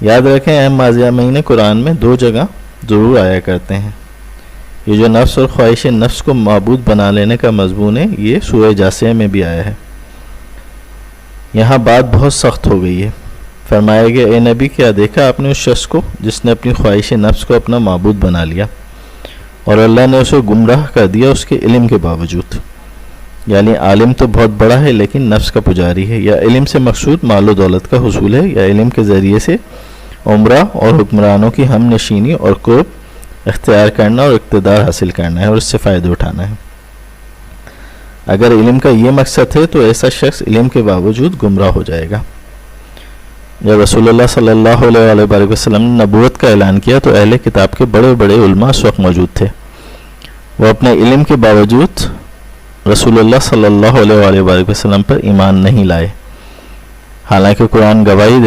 یاد رکھیں اہم ماضیامین قرآن میں 2 جگہ ضرور آیا کرتے ہیں. یہ جو نفس اور خواہش نفس کو معبود بنا لینے کا مضمون ہے یہ سورہ جاثیہ میں بھی آیا ہے. یہاں بات بہت سخت ہو گئی ہے. فرمایا گیا اے نبی کیا دیکھا آپ نے اس شخص کو جس نے اپنی خواہش نفس کو اپنا معبود بنا لیا اور اللہ نے اسے گمراہ کر دیا اس کے علم کے باوجود. یعنی عالم تو بہت بڑا ہے لیکن نفس کا پجاری ہے. یا علم سے مقصود مال و دولت کا حصول ہے یا علم کے ذریعے سے عمرہ اور حکمرانوں کی ہم نشینی اور قرب اختیار کرنا اور اقتدار حاصل کرنا ہے اور اس سے فائدہ اٹھانا ہے. اگر علم کا یہ مقصد ہے تو ایسا شخص علم کے باوجود گمراہ ہو جائے گا. جب رسول اللہ صلی اللہ علیہ وآلہ وسلم نے نبوت کا اعلان کیا تو اہل کتاب کے بڑے بڑے علماء اس وقت موجود تھے. وہ اپنے علم کے باوجود رسول اللہ صلی اللہ علیہ وآلہ وسلم پر ایمان نہیں لائے، حالانکہ قرآن گواہی